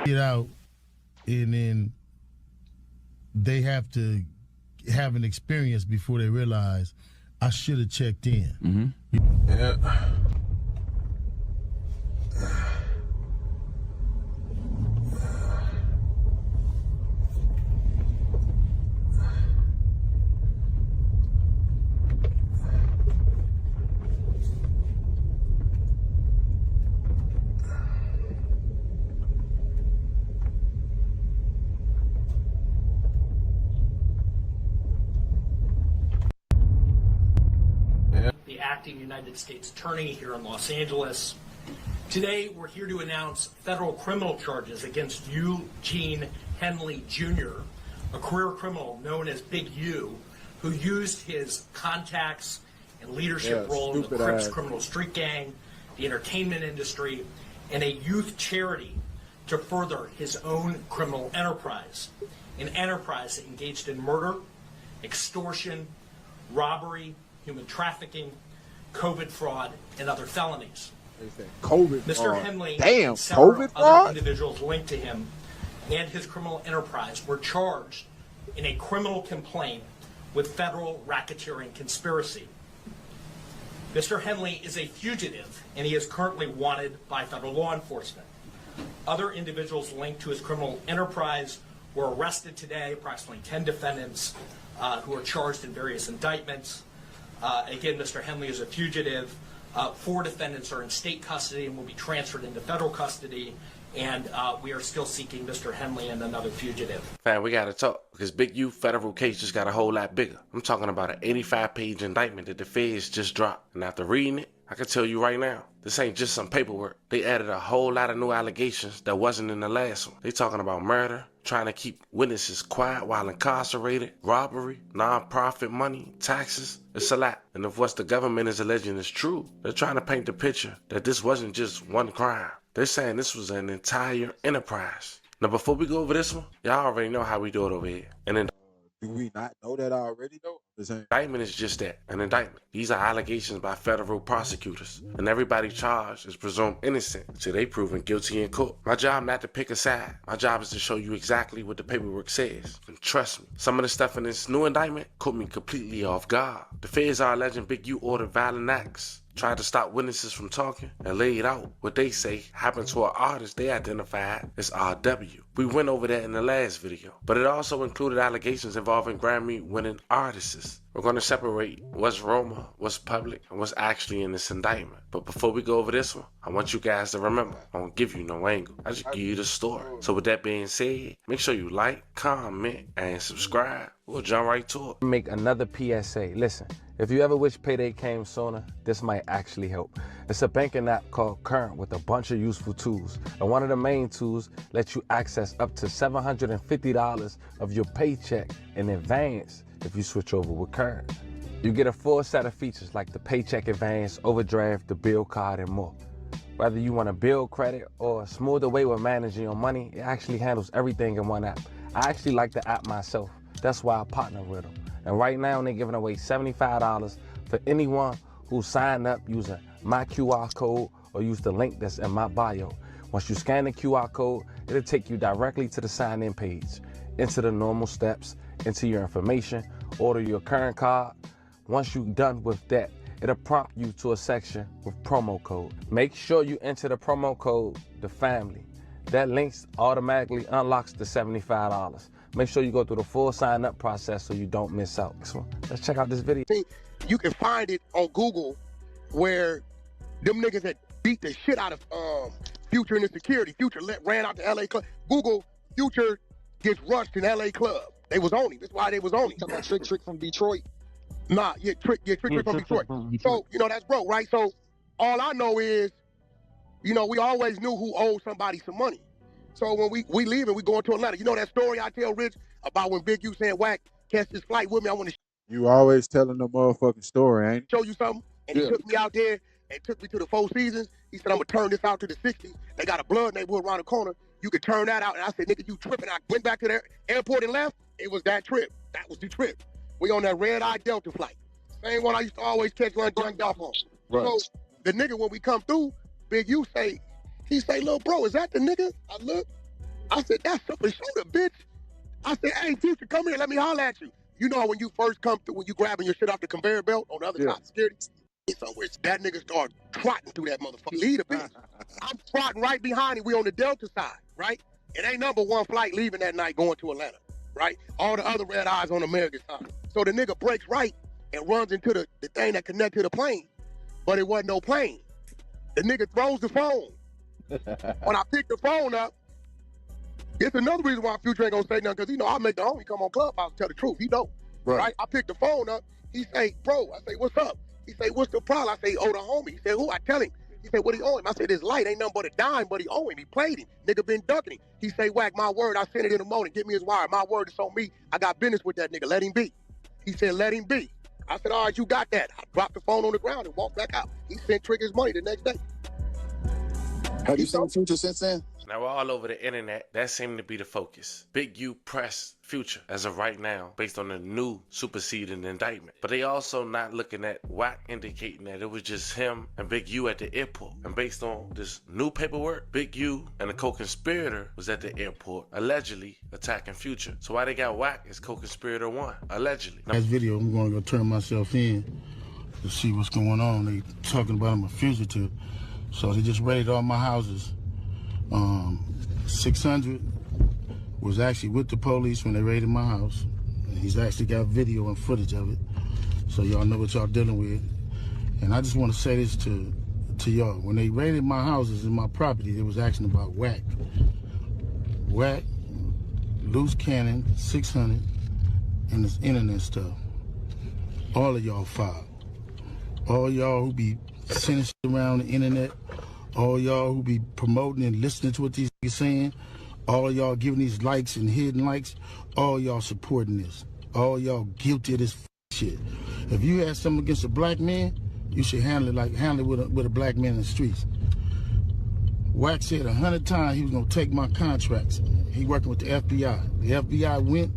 get out, and then they have to have an experience before they realize I should have checked in. Yeah. The acting United States Attorney here in Los Angeles. Today, we're here to announce federal criminal charges against Eugene Henley Jr., a career criminal known as Big U, who used his contacts and leadership role in the Crips criminal street gang, the entertainment industry, and a youth charity to further his own criminal enterprise, an enterprise that engaged in murder, extortion, robbery, human trafficking, COVID fraud, and other felonies. COVID Mr. fraud. Henley Damn, and several COVID other fraud? individuals linked to him and his criminal enterprise were charged in a criminal complaint with federal racketeering conspiracy. Mr. Henley is a fugitive, and he is currently wanted by federal law enforcement. Other individuals linked to his criminal enterprise were arrested today, approximately 10 defendants who are charged in various indictments. Again, Mr. Henley is a fugitive. 4 defendants are in state custody and will be transferred into federal custody. And we are still seeking Mr. Henley and another fugitive. Fam, we gotta talk, because Big U federal case just got a whole lot bigger. I'm talking about an 85-page indictment that the feds just dropped. And after reading it, I can tell you right now, this ain't just some paperwork. They added a whole lot of new allegations that wasn't in the last one. They talking about murder, trying to keep witnesses quiet while incarcerated, robbery, non-profit money, taxes. It's a lot. And if what the government is alleging is true, they're trying to paint the picture that this wasn't just one crime. They're saying this was an entire enterprise. Now, before we go over this one, y'all already know how we do it over here. And then Do we not know that already, though? indictment is just that, an indictment. These are allegations by federal prosecutors, and everybody charged is presumed innocent until they proven guilty in court. My job not to pick a side. My job is to show you exactly what the paperwork says. And trust me, some of the stuff in this new indictment caught me completely off guard. The feds are alleging Big U ordered violent acts, tried to stop witnesses from talking, and laid out what they say happened to an artist they identified as RW. We went over that in the last video, but it also included allegations involving Grammy-winning artists. We're going to separate what's rumor, what's public, and what's actually in this indictment. But before we go over this one, I want you guys to remember, I don't give you no angle. I just give you the story. So with that being said, make sure you like, comment, and subscribe. We'll jump right to it. Make another PSA. Listen, if you ever wish payday came sooner, this might actually help. It's a banking app called Current with a bunch of useful tools. And one of the main tools lets you access up to $750 of your paycheck in advance if you switch over with Current. You get a full set of features like the paycheck advance, overdraft, the bill card, and more. Whether you want to build credit or a smoother way with managing your money, it actually handles everything in one app. I actually like the app myself. That's why I partner with them. And right now they're giving away $75 for anyone who signed up using my QR code or use the link that's in my bio. Once you scan the QR code, it'll take you directly to the sign-in page. Enter the normal steps, enter your information, order your current card. Once you're done with that, it'll prompt you to a section with promo code. Make sure you enter the promo code, the family. That link automatically unlocks the $75. Make sure you go through the full sign-up process so you don't miss out. So let's check out this video. You can find it on Google where them niggas that beat the shit out of Future in the security. Future ran out to LA Club. Google Future gets rushed in LA Club. They was on him. That's why they was on him. Talking about Trick from Detroit. Nah, Trick from Detroit. So, you know, that's broke, right? So all I know is, you know, we always knew who owed somebody some money. So when we leave and we go into Atlanta, you know that story I tell Rich about when Big U saying, Wack, catch this flight with me. I want to You always telling the motherfucking story, ain't show you something. And he took me out there and took me to the Four Seasons. He said, I'm going to turn this out to the 60s. They got a blood neighborhood around the corner. You could turn that out. And I said, nigga, you tripping. I went back to the airport and left. It was that trip. That was the trip. We on that red-eye Delta flight. Same one I used to always catch lunch off on. Right. So the nigga, when we come through, Big U say, he say, little bro, is that the nigga? I look. I said, that's super shooter, bitch. I said, hey, Future, come here, let me holler at you. You know when you first come through, when you grabbing your shit off the conveyor belt on the other side of security? Somewhere, that nigga started trotting through that motherfucker. Lead a bitch. I'm trotting right behind him. We on the Delta side, right? It ain't number one flight leaving that night going to Atlanta, right? All the other red eyes on the American side. So the nigga breaks right and runs into the thing that connected to the plane, but it wasn't no plane. The nigga throws the phone. When I pick the phone up, it's another reason why Future ain't gonna say nothing, because I make the homie come on Clubhouse and tell the truth. He know, right? I pick the phone up. He say, bro, I say, what's up? He say, what's the problem? I say, oh, the homie. He said, who? I tell him. He said, what he owe him? I said, this light ain't nothing but a dime, but he owe him. He played him. Nigga been ducking him. He say, Wack, my word, I sent it in the morning. Give me his wire. My word is on me. I got business with that nigga. Let him be. He said, let him be. I said, all right, you got that. I dropped the phone on the ground and walked back out. He sent Trick his money the next day. Have you seen Future since then? Now, all over the internet, that seemed to be the focus. Big U pressed Future as of right now based on the new superseding indictment. But they also not looking at Wack indicating that it was just him and Big U at the airport. And based on this new paperwork, Big U and the co-conspirator was at the airport allegedly attacking Future. So why they got Wack as co-conspirator 1, allegedly. Last video, I'm going to go turn myself in to see what's going on. They talking about I'm a fugitive. So they just raided all my houses. 600 was actually with the police when they raided my house. And he's actually got video and footage of it. So y'all know what y'all dealing with. And I just want to say this to y'all. When they raided my houses and my property, they was asking about Wack. Wack, loose cannon, 600, and this internet stuff. All of y'all filed. All y'all who be sending shit around the internet, all y'all who be promoting and listening to what these niggas saying, all y'all giving these likes and hidden likes, all y'all supporting this. All y'all guilty of this shit. If you had something against a black man, you should handle it with a black man in the streets. Wack said 100 times he was gonna take my contracts. He working with the FBI. The FBI went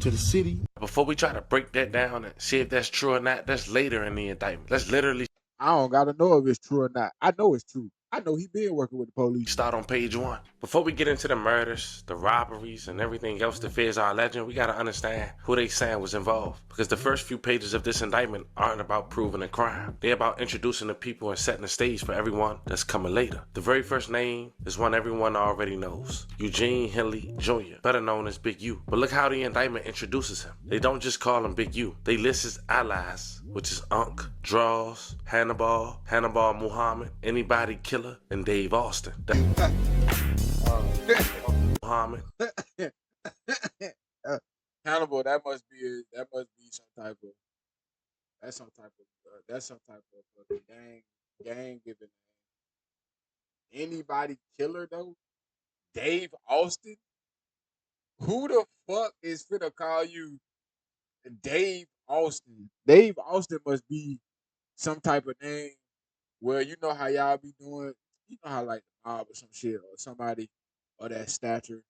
to the city. Before we try to break that down and see if that's true or not, that's later in the indictment. Let's literally I don't gotta know if it's true or not. I know it's true. I know he been working with the police. start on page 1. Before we get into the murders, the robberies, and everything else the feds are alleging, we gotta understand who they saying was involved. Because the first few pages of this indictment aren't about proving a crime. They're about introducing the people and setting the stage for everyone that's coming later. The very first name is one everyone already knows. Eugene Henley Jr., better known as Big U. But look how the indictment introduces him. They don't just call him Big U. They list his allies, which is Unc, Draws, Hannibal Muhammad, Anybody Killer, and Dave Austin. Muhammad. Hannibal, that must be some type of fucking gang giving. Anybody Killer though? Dave Austin? Who the fuck is finna call you Dave Austin? Dave Austin must be some type of name where you know how y'all be doing, you know how like the mob or some shit or somebody of that stature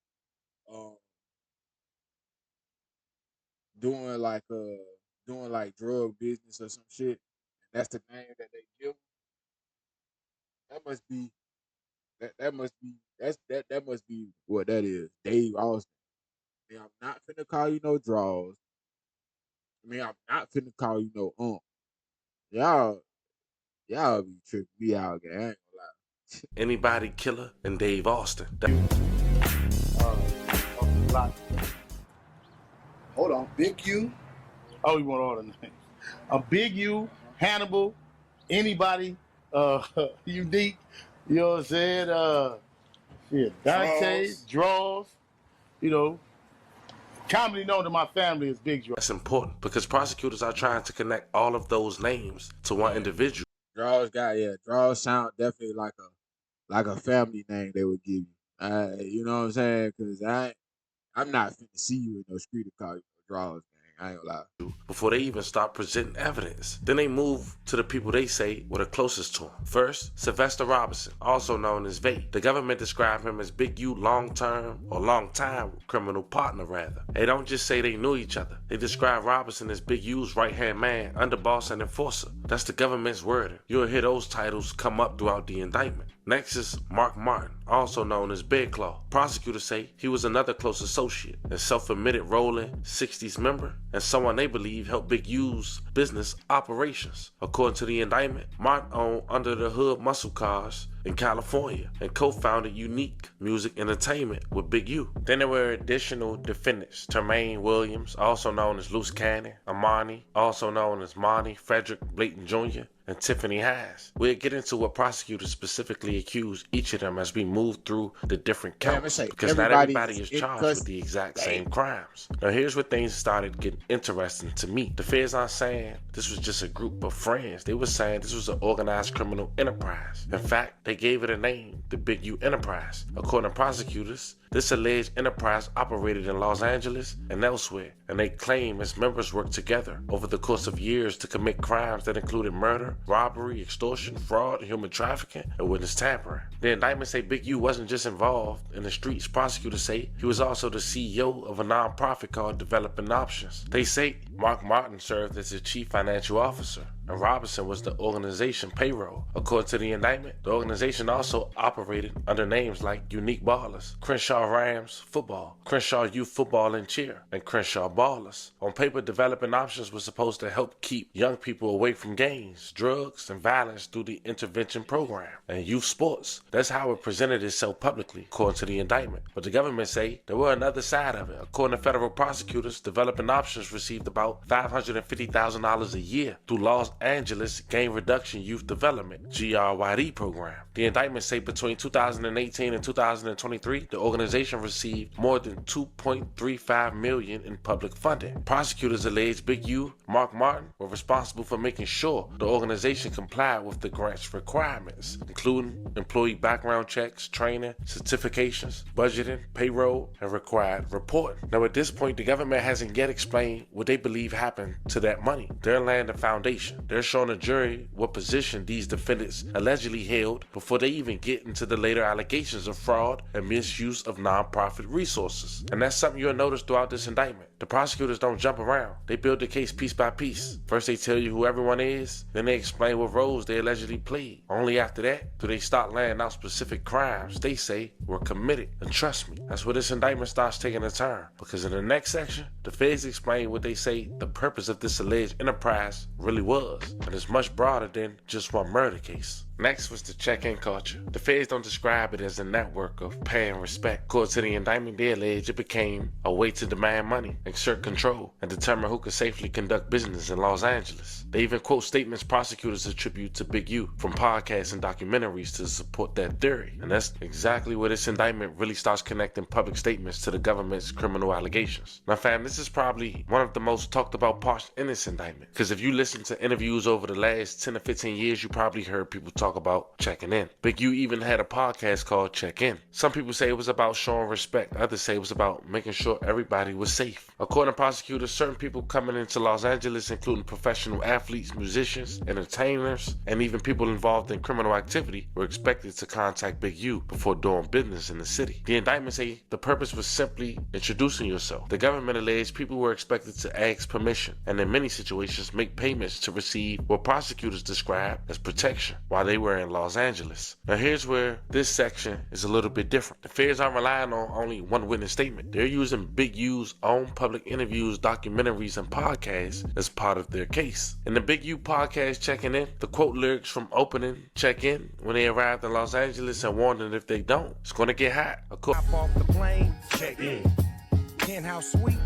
doing like drug business or some shit. And that's the name that they give. That must be that must be what that is. Dave Austin. I mean, I'm not finna call you no Draws. I mean, I'm not finna call you no Y'all be tripping me out, gang. I ain't gonna lie. Anybody Killer, and Dave Austin. Hold on, Big U. Oh, you want all the names? A Big U, Hannibal, anybody, Unique, you know what I'm saying? Dante, Draws, commonly known to my family as Big Draw. That's important because prosecutors are trying to connect all of those names to one individual. Draws sound definitely like a family name they would give you. You know what I'm saying? Because I'm not finna see you in no street to call you no Draws, gang. I ain't gonna lie. Before they even start presenting evidence. Then they move to the people they say were the closest to him. First, Sylvester Robinson, also known as Vay. The government described him as Big U long-time criminal partner, rather. They don't just say they knew each other. They describe Robinson as Big U's right-hand man, underboss, and enforcer. That's the government's wording. You'll hear those titles come up throughout the indictment. Next is Mark Martin, also known as Bedclaw. Prosecutors say he was another close associate and self-admitted rolling 60s member and someone they believe helped Big U's business operations. According to the indictment, Martin owned Under the Hood Muscle Cars in California and co-founded Unique Music Entertainment with Big U. Then there were additional defendants: Tremaine Williams, also known as Loose Cannon, Amani, also known as Monty Frederick Blayton Jr., and Tiffany Hayes. We'll get into what prosecutors specifically accuse each of them as we move through the different counts, because not everybody is charged with the exact same crimes. Now here's where things started getting interesting to me. The feds aren't saying this was just a group of friends. They were saying this was an organized criminal enterprise. In fact, they gave it a name, the Big U Enterprise. According to prosecutors, this alleged enterprise operated in Los Angeles and elsewhere, and they claim its members worked together over the course of years to commit crimes that included murder, robbery, extortion, fraud, human trafficking, and witness tampering. The indictment say Big U wasn't just involved in the streets. Prosecutors say he was also the CEO of a nonprofit called Developing Options. They say Mark Martin served as the chief financial officer, and Robinson was the organization payroll. According to the indictment, the organization also operated under names like Unique Ballers, Crenshaw Rams Football, Crenshaw Youth Football and Cheer, and Crenshaw Ballers. On paper, Developing Options was supposed to help keep young people away from gangs, drugs, and violence through the intervention program and youth sports. That's how it presented itself publicly, according to the indictment. But the government say there were another side of it. According to federal prosecutors, Developing Options received about $550,000 a year through Los Angeles Gang Reduction Youth Development (GRYD) program. The indictment say between 2018 and 2023, the organization received more than $2.35 million in public funding. Prosecutors allege Big U, Mark Martin, were responsible for making sure the organization complied with the grant's requirements, including employee background checks, training, certifications, budgeting, payroll, and required reporting. Now at this point, the government hasn't yet explained what they believe happened to that money. They're laying the foundation. They're showing the jury what position these defendants allegedly held before they even get into the later allegations of fraud and misuse of nonprofit resources. And that's something you'll notice throughout this indictment. The prosecutors don't jump around. They build the case piece by piece. First they tell you who everyone is, then they explain what roles they allegedly played. Only after that do they start laying out specific crimes they say were committed. And trust me, that's where this indictment starts taking a turn. Because in the next section, the feds explain what they say the purpose of this alleged enterprise really was. And it's much broader than just one murder case. Next was the check-in culture. The feds don't describe it as a network of pay and respect. According to the indictment, they allege it became a way to demand money, exert control, and determine who could safely conduct business in Los Angeles. They even quote statements prosecutors attribute to Big U from podcasts and documentaries to support that theory. And that's exactly where this indictment really starts connecting public statements to the government's criminal allegations. Now fam, this is probably one of the most talked about parts in this indictment. Because if you listen to interviews over the last 10 or 15 years, you probably heard people talk about checking in. Big U even had a podcast called Check In. Some people say it was about showing respect. Others say it was about making sure everybody was safe. According to prosecutors, certain people coming into Los Angeles, including professional athletes, musicians, entertainers, and even people involved in criminal activity, were expected to contact Big U before doing business in the city. The indictment say the purpose was simply introducing yourself. The government alleged people were expected to ask permission and in many situations make payments to receive what prosecutors describe as protection while they were in Los Angeles. Now here's where this section is a little bit different. The feds aren't relying on only one witness statement. They're using Big U's own public interviews, documentaries, and podcasts as part of their case. In the Big U podcast Checking In, the quote lyrics from opening Check In when they arrived in Los Angeles and warned them if they don't, it's gonna get hot. Hop off the plane, check in. Penthouse suite,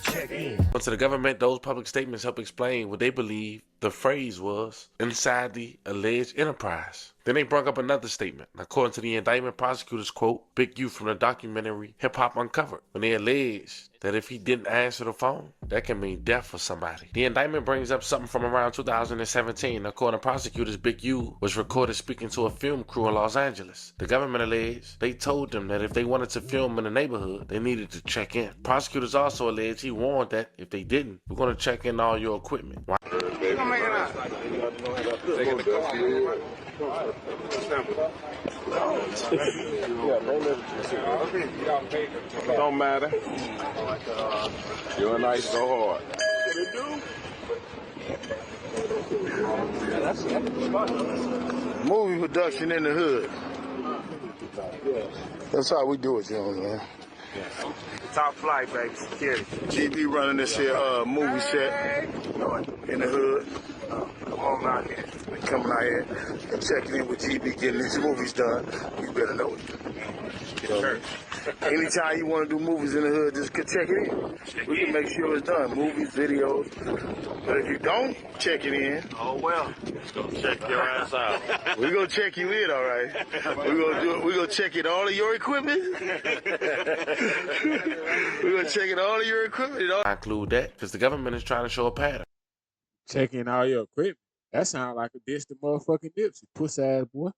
check in. To the government, those public statements help explain what they believe the phrase was inside the alleged enterprise. Then they brought up another statement. According to the indictment, prosecutors quote Big U from the documentary Hip Hop Uncovered when they alleged that if he didn't answer the phone, that can mean death for somebody. The indictment brings up something from around 2017. According to prosecutors, Big U was recorded speaking to a film crew in Los Angeles. The government alleged they told them that if they wanted to film in the neighborhood, they needed to check in. Prosecutors also alleged he warned that if they didn't, we're going to check in all your equipment. Why? Don't matter. You're nice so hard. Movie production in the hood. That's how we do it, Jones, man. Top flight, baby. Security. GB running this here movie set in the hood. Come on out here. Coming out here and checking in with GB, getting these movies done. You better know it. You know, anytime you want to do movies in the hood, just check it in. We can make sure it's done. Movies, videos. But if you don't check it in, Oh, well. Go check your ass out. we're going to check you in, all right? We're going to check in all of your equipment. We're going to check in all of your equipment. I include that because the government is trying to show a pattern. Checking all your equipment. That sounds like a diss to motherfucking Nipsey, puss ass boy.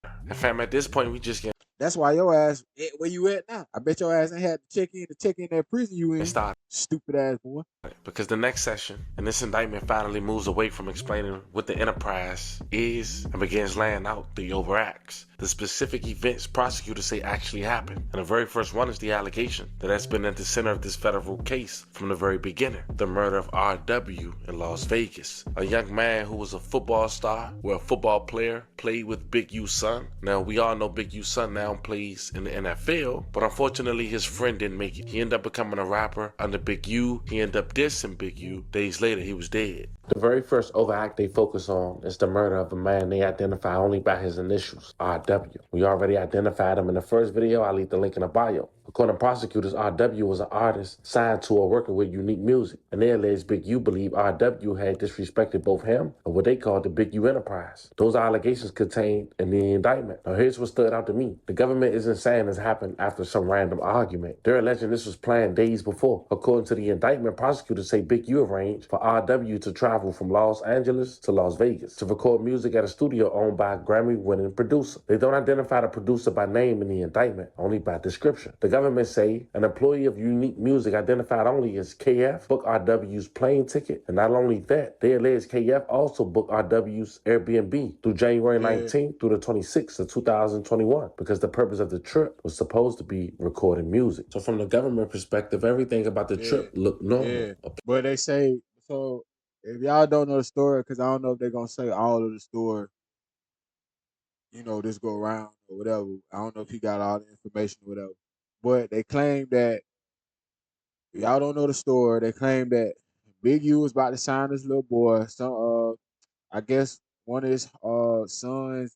And fam, at this point, we just get That's why your ass, where you at now? I bet your ass ain't had to check in that prison you in. started. Stupid ass boy. Because the next session and this indictment finally moves away from explaining what the enterprise is and begins laying out the overacts, the specific events prosecutors say actually happened. And the very first one is the allegation that's been at the center of this federal case from the very beginning, the murder of R.W. in Las Vegas, a young man who was a football star, where a football player played with Big U's son. Now, we all know Big U's son now plays in the NFL, but unfortunately his friend didn't make it. He ended up becoming a rapper under Big U. He ended up dissing Big U. Days later, he was dead. The very first overact they focus on is the murder of a man they identify only by his initials, R.W. We already identified him in the first video. I'll leave the link in the bio. According to prosecutors, R.W. was an artist signed to or working with Unique Music, and they allege Big U believed R.W. had disrespected both him and what they called the Big U Enterprise. Those allegations contained in the indictment. Now here's what stood out to me. The government isn't saying this happened after some random argument. They're alleging this was planned days before. According to the indictment, prosecutors say Big U arranged for R.W. to travel from Los Angeles to Las Vegas to record music at a studio owned by a Grammy-winning producer. They don't identify the producer by name in the indictment, only by description. The government say an employee of Unique Music identified only as KF booked R.W.'s plane ticket, and not only that, they allege KF also booked R.W.'s Airbnb through January 19th through the 26th of 2021 because the purpose of the trip was supposed to be recording music. So from the government perspective, everything about the trip looked normal. Yeah. But they say, so if y'all don't know the story, because I don't know if they're going to say all of the story, you know, this go around or whatever. I don't know if he got all the information or whatever. But they claim that, if y'all don't know the story, they claim that Big U was about to sign this little boy. Some, I guess one of his son's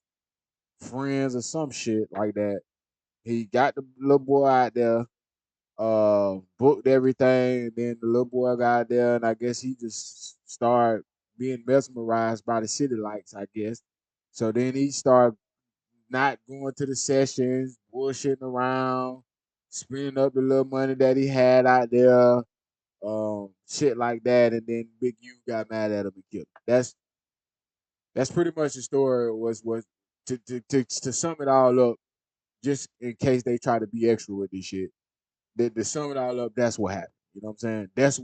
friends or some shit like that. He got the little boy out there, booked everything, and then the little boy got out there, and I guess he just started being mesmerized by the city lights, I guess. So then he started not going to the sessions, bullshitting around, spending up the little money that he had out there, shit like that, and then Big U got mad at him and killed him. That's pretty much the story. Was to sum it all up, just in case they try to be extra with this shit. To sum it all up, that's what happened. You know what I'm saying? That's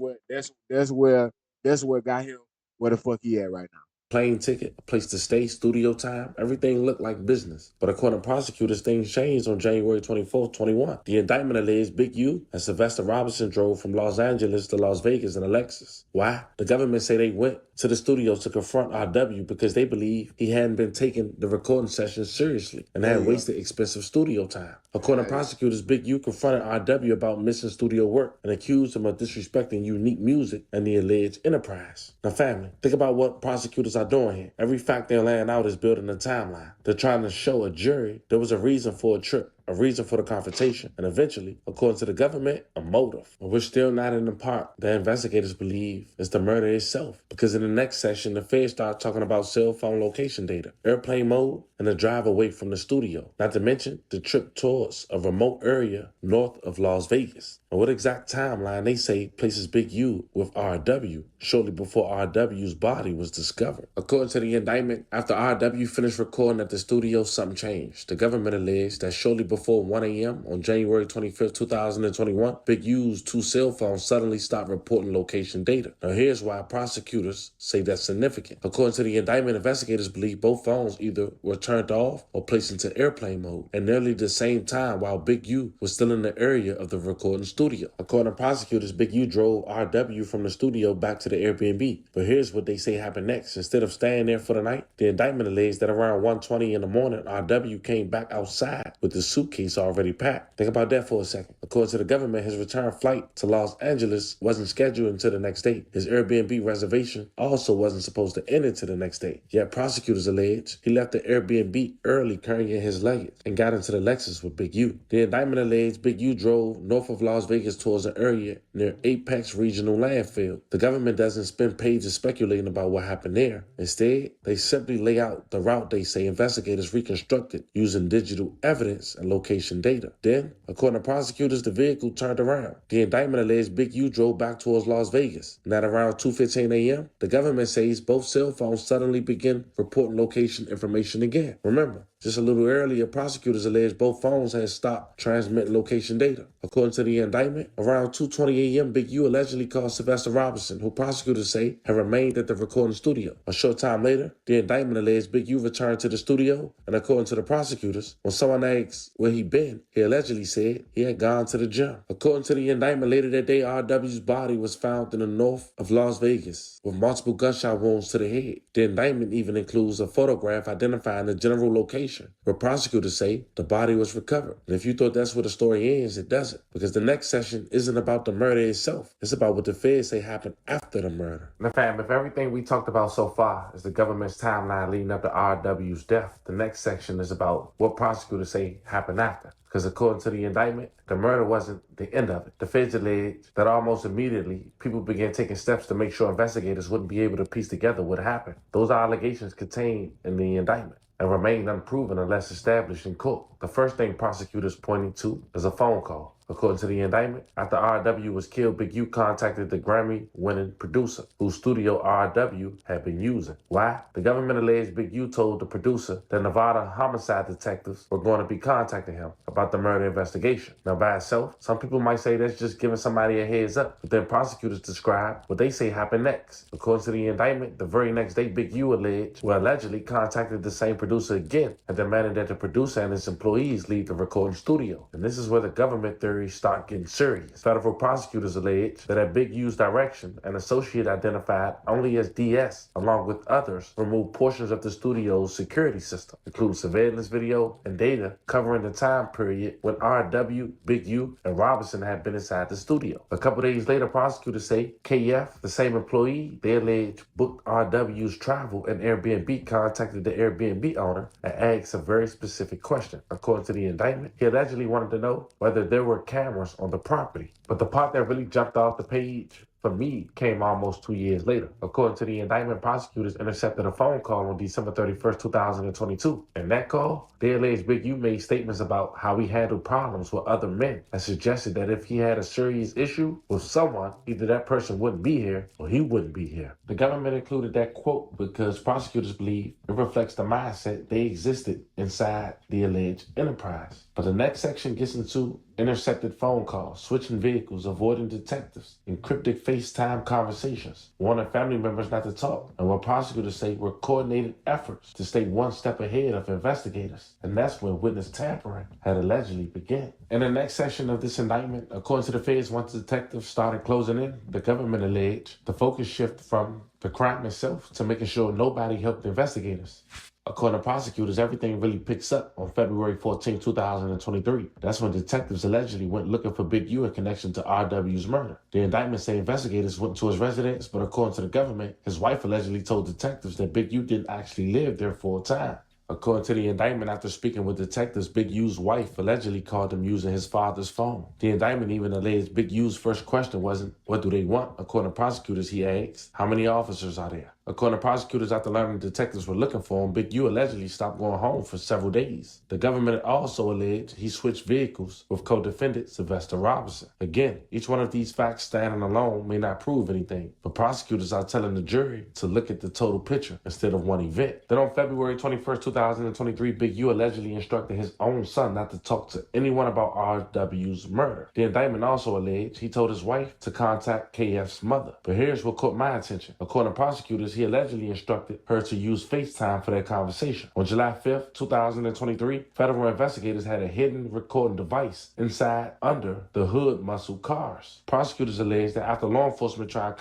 what got him where the fuck he at right now. Plane ticket, a place to stay, studio time, everything looked like business. But according to prosecutors, things changed on January 24th, 21. The indictment alleged Big U and Sylvester Robinson drove from Los Angeles to Las Vegas in a Lexus. Why? The government say they went to the studio to confront R.W. because they believe he hadn't been taking the recording sessions seriously and had wasted expensive studio time. According to prosecutors, Big U confronted R.W. about missing studio work and accused him of disrespecting Unique Music and the alleged enterprise. Now, family, think about what prosecutors are doing here. Every fact they're laying out is building a timeline. They're trying to show a jury there was a reason for a trip, a reason for the confrontation, and eventually, according to the government, a motive. But we're still not in the part that investigators believe is the murder itself, because in the next session, the feds start talking about cell phone location data, airplane mode, and the drive away from the studio. Not to mention the trip towards a remote area north of Las Vegas. And what exact timeline they say places Big U with R.W. shortly before R.W.'s body was discovered. According to the indictment, after R.W. finished recording at the studio, something changed. The government alleged that shortly before before 1 a.m. on January 25th, 2021, Big U's 2 cell phones suddenly stopped reporting location data. Now here's why prosecutors say that's significant. According to the indictment, investigators believe both phones either were turned off or placed into airplane mode at nearly the same time while Big U was still in the area of the recording studio. According to prosecutors, Big U drove RW from the studio back to the Airbnb. But here's what they say happened next. Instead of staying there for the night, the indictment alleged that around 1:20 in the morning, RW came back outside with the suitcase already packed. Think about that for a second. According to the government, his return flight to Los Angeles wasn't scheduled until the next day. His Airbnb reservation also wasn't supposed to end until the next day. Yet prosecutors allege he left the Airbnb early carrying his luggage and got into the Lexus with Big U. The indictment alleged Big U drove north of Las Vegas towards an area near Apex Regional Landfill. The government doesn't spend pages speculating about what happened there. Instead, they simply lay out the route they say investigators reconstructed using digital evidence and location data. Then, according to prosecutors, the vehicle turned around. The indictment alleged Big U drove back towards Las Vegas. And at around 2:15 a.m., the government says both cell phones suddenly begin reporting location information again. Remember, just a little earlier, prosecutors alleged both phones had stopped transmitting location data. According to the indictment, around 2:20 a.m., Big U allegedly called Sylvester Robinson, who prosecutors say had remained at the recording studio. A short time later, the indictment alleged Big U returned to the studio, and according to the prosecutors, when someone asked where he'd been, he allegedly said he had gone to the gym. According to the indictment, later that day, RW's body was found in the north of Las Vegas with multiple gunshot wounds to the head. The indictment even includes a photograph identifying the general location, where prosecutors say the body was recovered. And if you thought that's where the story ends, it doesn't. Because the next session isn't about the murder itself. It's about what the feds say happened after the murder. Now fam, if everything we talked about so far is the government's timeline leading up to RW's death, the next section is about what prosecutors say happened after. Because according to the indictment, the murder wasn't the end of it. The feds alleged that almost immediately, people began taking steps to make sure investigators wouldn't be able to piece together what happened. Those are allegations contained in the indictment and remained unproven unless established in court. The first thing prosecutors pointed to is a phone call. According to the indictment, after RW was killed, Big U contacted the Grammy-winning producer, whose studio RW had been using. Why? The government alleged Big U told the producer that Nevada homicide detectives were going to be contacting him about the murder investigation. Now, by itself, some people might say that's just giving somebody a heads up, but then prosecutors describe what they say happened next. According to the indictment, the very next day, Big U allegedly contacted the same producer again and demanded that the producer and his employees leave the recording studio. And this is where the government theory start getting serious. Federal prosecutors allege that at Big U's direction, an associate identified only as DS, along with others, removed portions of the studio's security system, including surveillance video and data covering the time period when RW, Big U, and Robinson had been inside the studio. A couple days later, prosecutors say KF, the same employee they allege booked RW's travel and Airbnb, contacted the Airbnb owner and asked a very specific question. According to the indictment, he allegedly wanted to know whether there were cameras on the property. But the part that really jumped off the page for me came almost 2 years later. According to the indictment, prosecutors intercepted a phone call on December 31st, 2022. In that call, they alleged Big U made statements about how he handled problems with other men and suggested that if he had a serious issue with someone, either that person wouldn't be here or he wouldn't be here. The government included that quote because prosecutors believe it reflects the mindset they existed inside the alleged enterprise. But the next section gets into intercepted phone calls, switching vehicles, avoiding detectives, encrypted FaceTime conversations, warning family members not to talk, and what prosecutors say were coordinated efforts to stay one step ahead of investigators. And that's when witness tampering had allegedly begun. In the next section of this indictment, according to the feds, once detectives started closing in, the government alleged the focus shifted from the crime itself to making sure nobody helped investigators. According to prosecutors, everything really picks up on February 14, 2023. That's when detectives allegedly went looking for Big U in connection to RW's murder. The indictment say investigators went to his residence, but according to the government, his wife allegedly told detectives that Big U didn't actually live there full time. According to the indictment, after speaking with detectives, Big U's wife allegedly called him using his father's phone. The indictment even alleged Big U's first question wasn't, what do they want? According to prosecutors, he asked, how many officers are there? According to prosecutors, after learning detectives were looking for him, Big U allegedly stopped going home for several days. The government also alleged he switched vehicles with co-defendant Sylvester Robinson. Again, each one of these facts standing alone may not prove anything, but prosecutors are telling the jury to look at the total picture instead of one event. Then on February 21st, 2023, Big U allegedly instructed his own son not to talk to anyone about RW's murder. The indictment also alleged he told his wife to contact KF's mother. But here's what caught my attention. According to prosecutors, he allegedly instructed her to use FaceTime for their conversation. On July 5th, 2023, federal investigators had a hidden recording device inside under the hood muscle cars. Prosecutors alleged that after law enforcement tried...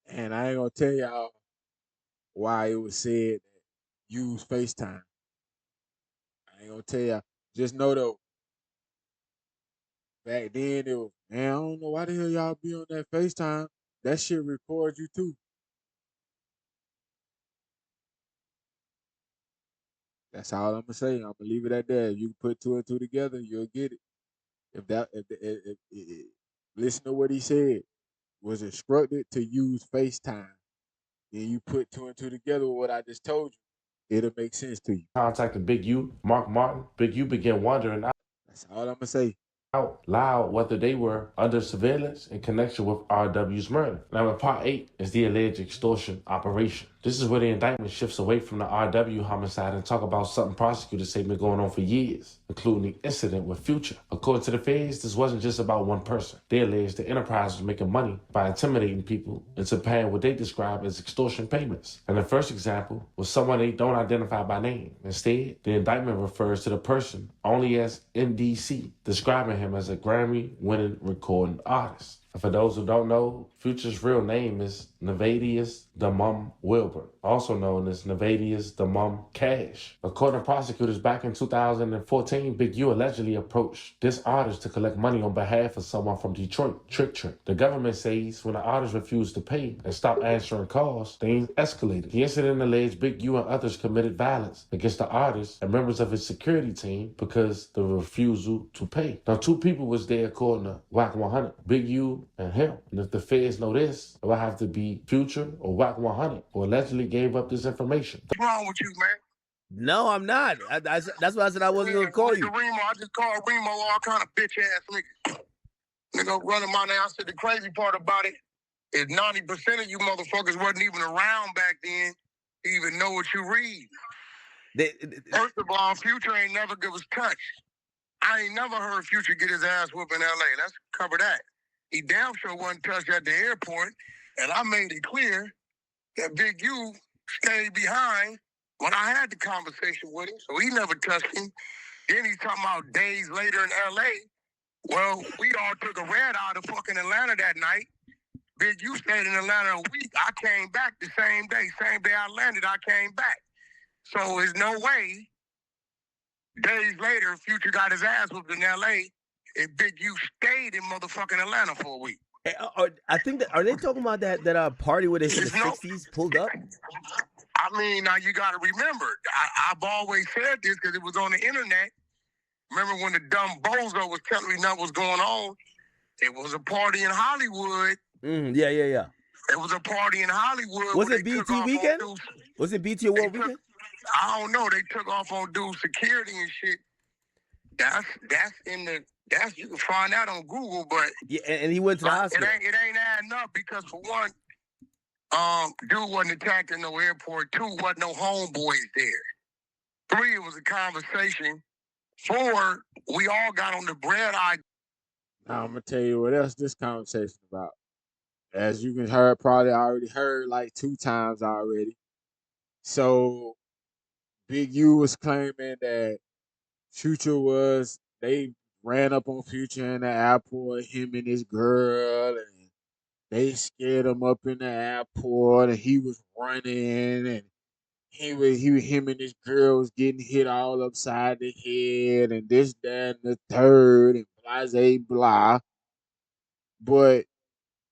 And I ain't gonna tell y'all why it was said that use FaceTime. I ain't gonna tell y'all. Just know though, back then it was, man, I don't know why the hell y'all be on that FaceTime. That shit records you too. That's all I'm gonna say. I'm gonna leave it at that. If you put two and two together, you'll get it. Listen to what he said. Was instructed to use FaceTime. Then you put two and two together with what I just told you. It'll make sense to you. Contacted Big U, Mark Martin. Big U began wondering That's all I'm gonna say. out loud whether they were under surveillance in connection with RW's murder. Now, in part 8 is the alleged extortion operation. This is where the indictment shifts away from the RW homicide and talk about something prosecutors say been going on for years, including the incident with Future. According to the feds, this wasn't just about one person. They alleged the enterprise was making money by intimidating people into paying what they describe as extortion payments. And the first example was someone they don't identify by name. Instead, the indictment refers to the person only as NDC, describing him as a Grammy-winning recording artist. And for those who don't know, Future's real name is Nevadius Damum Wilbur, also known as Nevadius Damum Cash. According to prosecutors, back in 2014, Big U allegedly approached this artist to collect money on behalf of someone from Detroit, Trick Trick. The government says when the artist refused to pay and stopped answering calls, things escalated. The incident alleged Big U and others committed violence against the artist and members of his security team because the refusal to pay. Now, two people was there according to Wack 100, Big U and him. And if the feds know this, it will have to be Future or Wack 100 who allegedly gave up this information. What's wrong with you, man? No, I'm not. That's why I said I wasn't gonna call you. Remo, I just called Remo all kind of bitch ass niggas. Nigga running my name. I said the crazy part about it is 90% of you motherfuckers wasn't even around back then to even know what you read. First of all, Future ain't never give us touch. I ain't never heard Future get his ass whooped in LA. Let's cover that. He damn sure wasn't touched at the airport, and I made it clear that Big U stayed behind when I had the conversation with him, so he never touched him. Then he's talking about days later in LA. Well, we all took a red eye to fucking Atlanta that night. Big U stayed in Atlanta a week. I came back the same day. Same day I landed, I came back. So there's no way days later Future got his ass whooped in LA and Big U stayed in motherfucking Atlanta for a week. I think that, are they talking about that party where they in the 60s pulled up? I mean, now you got to remember, I've always said this because it was on the internet. Remember when the dumb bozo was telling me nothing was going on? It was a party in Hollywood. Yeah. It was a party in Hollywood. Was it BT weekend? Was it BT Award weekend? I don't know. They took off on dude's security and shit. That's you can find that on Google, but yeah, and he went to the hospital. It ain't adding up because for one, dude wasn't attacked in no airport. Two, wasn't no homeboys there. Three, it was a conversation. Four, we all got on the bread eye. Now I'm gonna tell you what else this conversation about. As you can heard, probably already heard like 2 times already. So Big U was claiming that Future they ran up on Future in the airport, him and his girl, and they scared him up in the airport, and he was running, and him and his girl was getting hit all upside the head, and this, that, and the third, and blase blah. But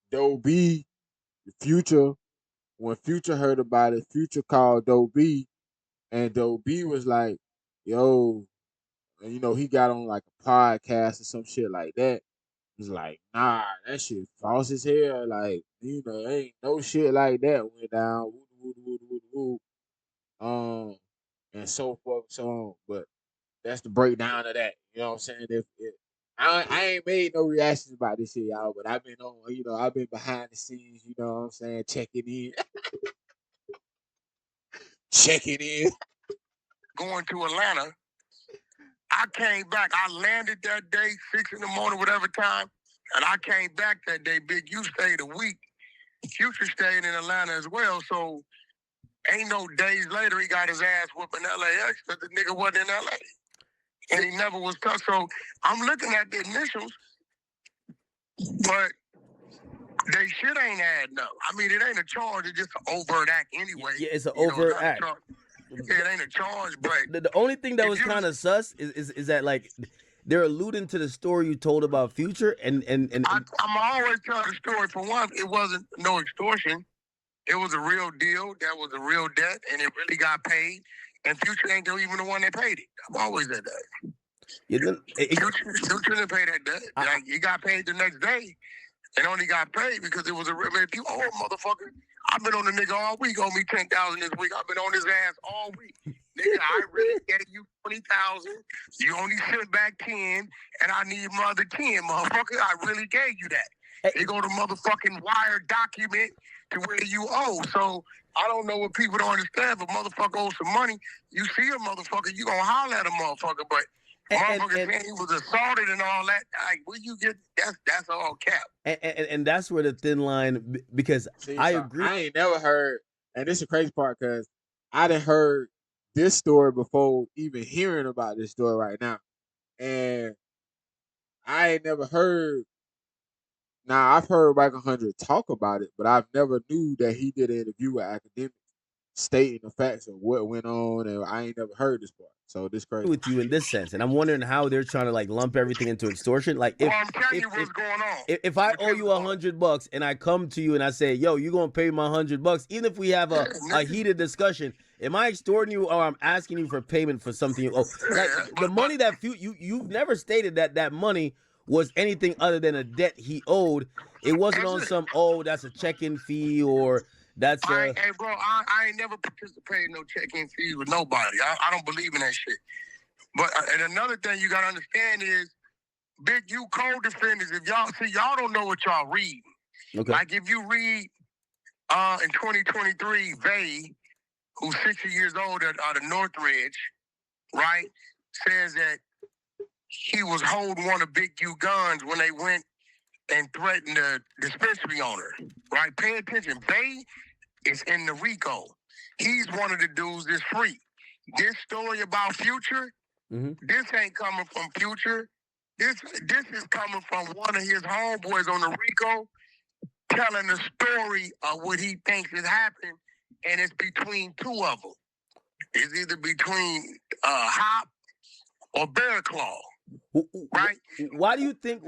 Doe B, Future, when Future heard about it, Future called Doe B, and Doe B was like, yo, and he got on like a podcast or some shit like that. He's like, nah, that shit false as hell. Like, ain't no shit like that went down. and so forth and so on. But that's the breakdown of that. You know what I'm saying? If I ain't made no reactions about this shit, y'all, but I've been on, I've been behind the scenes, you know what I'm saying, checking in. Checking in. Going to Atlanta. I came back. I landed that day, 6 in the morning, whatever time, and I came back that day. Big U stayed a week. Future stayed in Atlanta as well, so ain't no days later he got his ass whooping LAX because the nigga wasn't in LA. And he never was touched. So I'm looking at the initials, but they shit ain't adding up. I mean, it ain't a charge, it's just an overt act anyway. Yeah, it's an overt act. Yeah, it ain't a charge, but The only thing that was kind of sus is that like they're alluding to the story you told about Future and I'm always telling the story. For one, it wasn't no extortion. It was a real deal. That was a real debt, and it really got paid. And Future ain't even the one that paid it. I've always said that. Future didn't pay that debt. Like, he got paid the next day. And only got paid because it was a real. If you owe a motherfucker, I've been on the nigga all week. Owe me $10,000 this week. I've been on his ass all week. Nigga, I really gave you $20,000. You only sent back 10, and I need another 10, motherfucker. I really gave you that. They go to motherfucking wire document to where you owe. So I don't know what people don't understand. If a motherfucker owes some money, you see a motherfucker, you gonna holler at a motherfucker. But motherfucker saying he was assaulted and all that, like, where you get that's all cap. And that's where the thin line, because I agree. I ain't never heard, and this is the crazy part because I done heard this story before even hearing about this story right now. And I ain't never heard. Now, I've heard Wack 100 talk about it, but I've never knew that he did an interview with Academics stating the facts of what went on, and I ain't never heard this part. So this crazy. With you in this sense, and I'm wondering how they're trying to like lump everything into extortion. Like, if I'm telling you what's going on. If I owe you $100 and I come to you and I say, "Yo, you gonna pay my $100," even if we have a heated discussion, am I extorting you or I'm asking you for payment for something you owe? Like, the money that you've never stated that money was anything other than a debt he owed. It wasn't on some, that's a check-in fee or that's Hey, bro, I ain't never participated in no check-in fees with nobody. I don't believe in that shit. But and another thing you gotta understand is, Big U co-defendants, if y'all don't know what y'all read. Okay. Like, if you read in 2023, Vay, who's 60 years old out of Northridge, right, says that he was holding one of Big U guns when they went and threatened the dispensary owner, right? Pay attention. Vay is in the RICO. He's one of the dudes that's free. This story about Future, this ain't coming from Future. This is coming from one of his homeboys on the RICO telling the story of what he thinks has happened, and it's between two of them. It's either between Hop or Bear Claw, right? Why do you think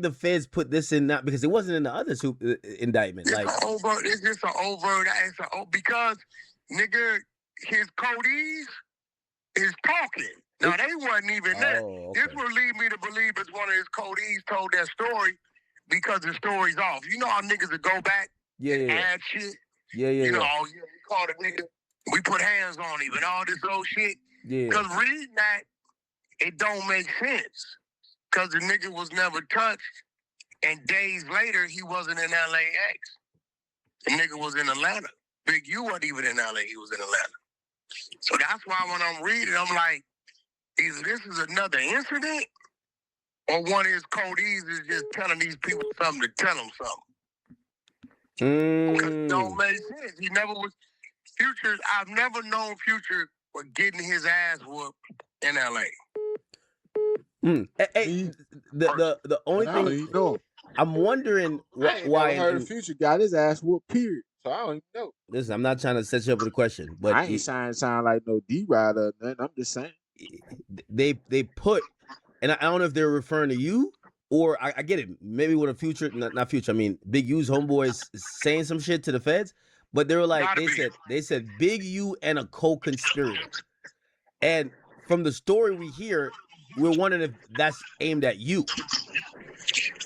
the feds put this in that? Because it wasn't in the other indictment. It's just an overt. Because nigga, his codees is talking. Now, they wasn't even there. Okay. This would lead me to believe it's one of his codees told that story because the story's off. You know how niggas would go back and add shit? You know, we called a nigga, we put hands on him and all this old shit. Because reading that, it don't make sense. Because the nigga was never touched, and days later, he wasn't in LAX. The nigga was in Atlanta. Big U wasn't even in LA, he was in Atlanta. So that's why when I'm reading, I'm like, either this is another incident, or one of his codees is just telling these people something to tell them something. Because it don't make sense. He never was. Future, I've never known Future for getting his ass whooped in LA. Hey, the only thing I'm wondering why heard of Future got his ass whooped. Period. So I don't even know. Listen, I'm not trying to set you up with a question, but I ain't sound like no D-Rider or nothing. I'm just saying. They put, and I don't know if they're referring to you or I get it. Maybe with a Future, not Future. I mean, Big U's homeboys saying some shit to the feds, but they were like, they said Big U and a co-conspirator, and from the story we hear, we're wondering if that's aimed at you.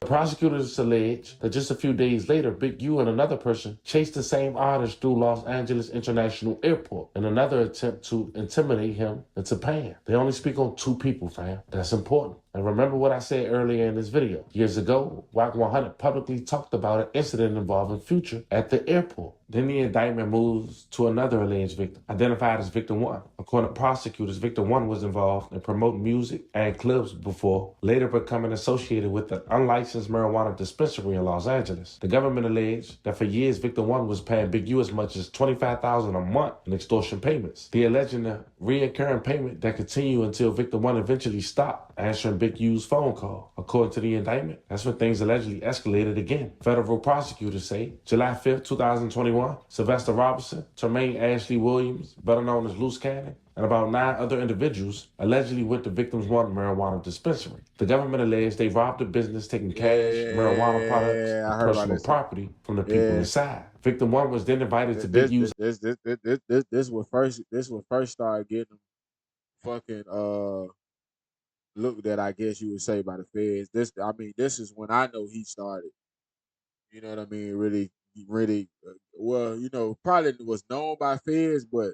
Prosecutors allege that just a few days later, Big U and another person chased the same artist through Los Angeles International Airport in another attempt to intimidate him into paying. They only speak on 2 people, fam. That's important. And remember what I said earlier in this video. Years ago, Wack 100 publicly talked about an incident involving Future at the airport. Then the indictment moves to another alleged victim, identified as Victim 1. According to prosecutors, Victim 1 was involved in promoting music and clubs before later becoming associated with the unlicensed marijuana dispensary in Los Angeles. The government alleged that for years, Victim 1 was paying Big U as much as $25,000 a month in extortion payments. They alleging a reoccurring payment that continued until Victim 1 eventually stopped answering Big U's phone call. According to the indictment, that's when things allegedly escalated again. Federal prosecutors say July 5th, 2021, Sylvester Robinson, Tremaine Ashley Williams, better known as Loose Cannon, and about 9 other individuals allegedly went to Victims 1 marijuana dispensary. The government alleged they robbed the business, taking cash, marijuana products, and personal property from the people inside. Victim 1 was then invited to Big U's. This was first started getting them fucking look that I guess you would say by the feds. This is when I know he started. You know what I mean? Really. Well, probably was known by feds, but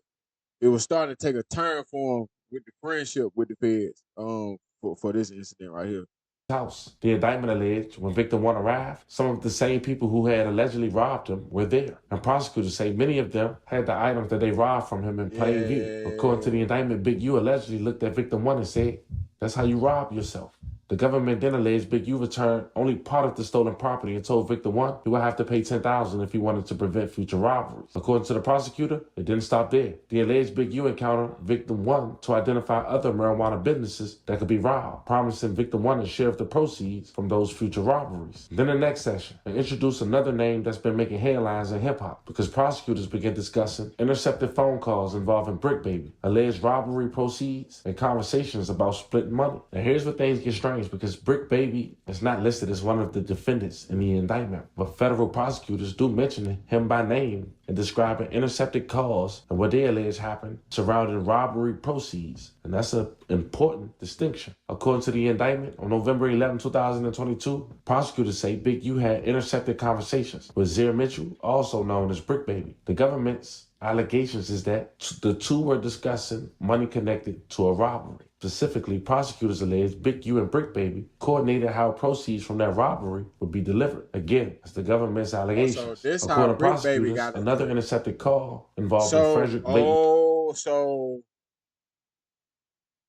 it was starting to take a turn for him with the friendship with the feds. For this incident right here. House. The indictment alleged when Victim 1 arrived, some of the same people who had allegedly robbed him were there. And prosecutors say many of them had the items that they robbed from him in plain view. According to the indictment, Big U allegedly looked at Victim 1 and said, "That's how you rob yourself." The government then alleged Big U returned only part of the stolen property and told Victim 1 he would have to pay $10,000 if he wanted to prevent future robberies. According to the prosecutor, it didn't stop there. The alleged Big U encountered Victim 1 to identify other marijuana businesses that could be robbed, promising Victim 1 to share of the proceeds from those future robberies. Then the next session, they introduced another name that's been making headlines in hip-hop because prosecutors began discussing intercepted phone calls involving Brick Baby, alleged robbery proceeds, and conversations about splitting money. And here's where things get strange, because Brick Baby is not listed as one of the defendants in the indictment, but federal prosecutors do mention him by name and describing intercepted calls and what they allege happened surrounding robbery proceeds. And that's an important distinction. According to the indictment, on November 11, 2022, prosecutors say Big U had intercepted conversations with Zir Mitchell, also known as Brick Baby. The government's allegations is that the two were discussing money connected to a robbery. Specifically, prosecutors allege Big U and Brick Baby coordinated how proceeds from that robbery would be delivered. Again, it's the government's allegations. According to prosecutors, another intercepted call involving Frederick Layton. So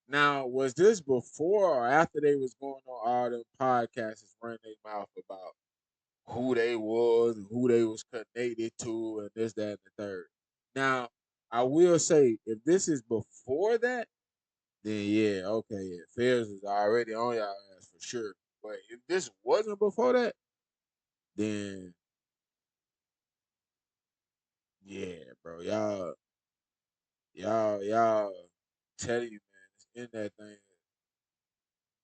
now was this before or after they was going on all them podcasts running their mouth about who they was and who they was connected to and this, that, and the third? Now, I will say, if this is before that, then yeah, okay, yeah, Fairs is already on y'all ass for sure. But if this wasn't before that, then yeah, bro, y'all tell you, man, it's in that thing.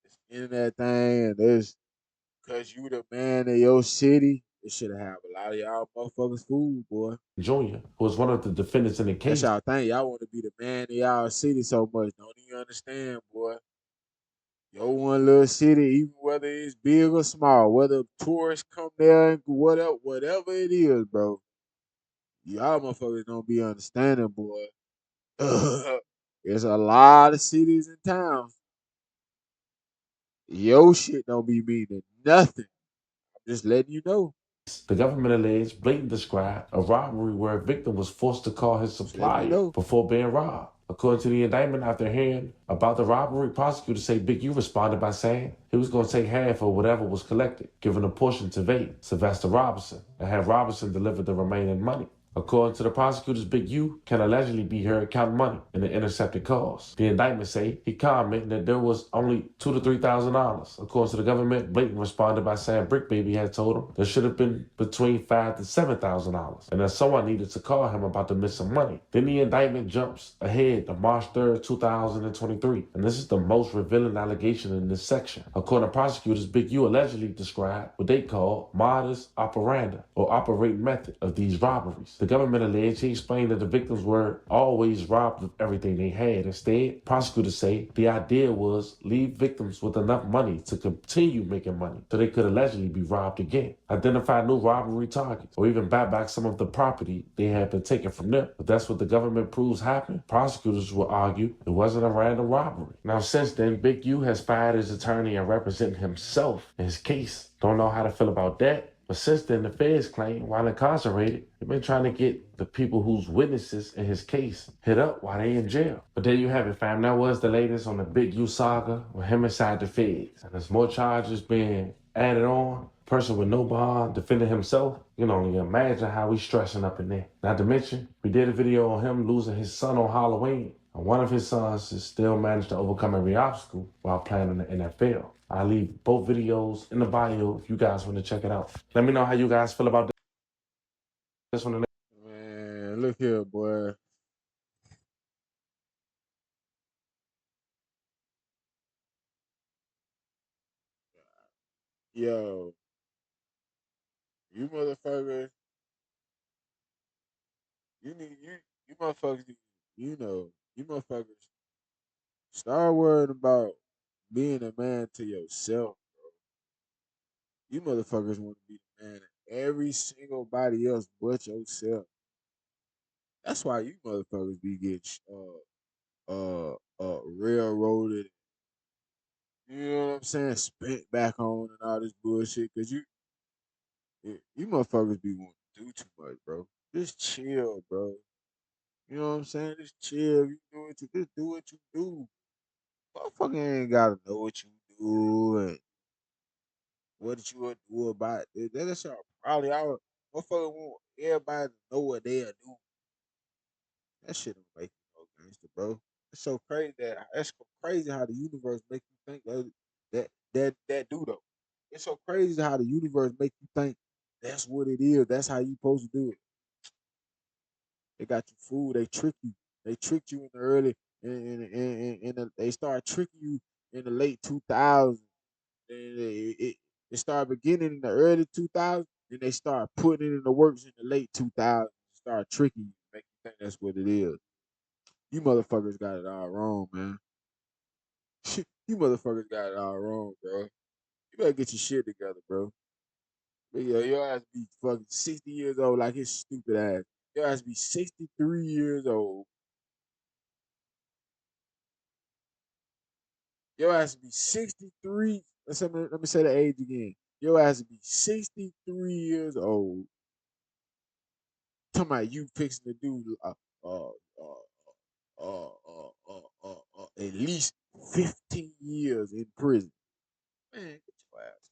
It's in that thing, and there's cause you the man of your city, it should have a lot of y'all motherfuckers food, boy. Jr., who was one of the defendants in the case. That's y'all thing. Y'all want to be the man of y'all city so much. Don't even understand, boy. Your one little city, even whether it's big or small, whether tourists come there and whatever it is, bro. Y'all motherfuckers don't be understanding, boy. There's a lot of cities and towns. Your shit don't be meaning nothing. I'm just letting you know. The government alleged Blayton described a robbery where a victim was forced to call his supplier before being robbed. According to the indictment, after hearing about the robbery, prosecutors say Big U responded by saying he was going to take half of whatever was collected, giving a portion to Vade, Sylvester Robinson, and have Robinson deliver the remaining money. According to the prosecutors, Big U can allegedly be heard counting money in the intercepted calls. The indictment say he commented that there was only $2,000 to $3,000. According to the government, Blayton responded by saying Brick Baby had told him there should have been between $5,000 to $7,000, and that someone needed to call him about the missing money. Then the indictment jumps ahead to March 3rd, 2023, and this is the most revealing allegation in this section. According to prosecutors, Big U allegedly described what they call modus operandi, or operating method, of these robberies. The government alleged he explained that the victims were always robbed of everything they had. Instead, prosecutors say the idea was leave victims with enough money to continue making money so they could allegedly be robbed again, identify new robbery targets, or even buy back some of the property they had been taken from them. But that's what the government proves happened. Prosecutors will argue it wasn't a random robbery. Now, since then, Big U has fired his attorney and represented himself in his case. Don't know how to feel about that. But since then, the feds claim while incarcerated, they've been trying to get the people who's witnesses in his case hit up while they in jail. But there you have it, fam. That was the latest on the Big U saga with him inside the feds. And there's more charges being added on. Person with no bond defending himself. You can only imagine how he's stressing up in there. Not to mention, we did a video on him losing his son on Halloween. And one of his sons has still managed to overcome every obstacle while playing in the NFL. I'll leave both videos in the bio if you guys want to check it out. Let me know how you guys feel about this one. Man, look here, boy. Yo, you motherfuckers, you motherfuckers, you motherfuckers, start worrying about being a man to yourself. You motherfuckers want to be the man of every single body else but yourself. That's why you motherfuckers be getting railroaded. You know what I'm saying? Spent back on and all this bullshit. Cause you motherfuckers be wanting to do too much, bro. Just chill, bro. You know what I'm saying? Just chill. You do what you just do what you do. Motherfucker ain't gotta know what you do and what you would do about it. That's your probably our motherfucker want everybody to know what they are doing. That shit don't make you no gangster, bro. It's so crazy that's so crazy how the universe make you think that do though. It's so crazy how the universe make you think that's what it is. That's how you supposed to do it. They got you fooled. They trick you. They tricked you in the early they start tricking you in the late 2000s. And it started beginning in the early 2000s. Then they start putting it in the works in the late 2000s. Start tricking you, make you think that's what it is. You motherfuckers got it all wrong, man. You motherfuckers got it all wrong, bro. You better get your shit together, bro. But yo, your ass be fucking 60 years old like his stupid ass. Your ass be 63 years old. Your ass be 63. Let me say the age again. Your ass be 63 years old. Talking about you fixing to do uh, at least 15 years in prison. Man, get your ass.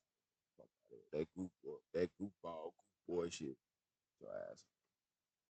That goofball, goofboy shit. Your ass.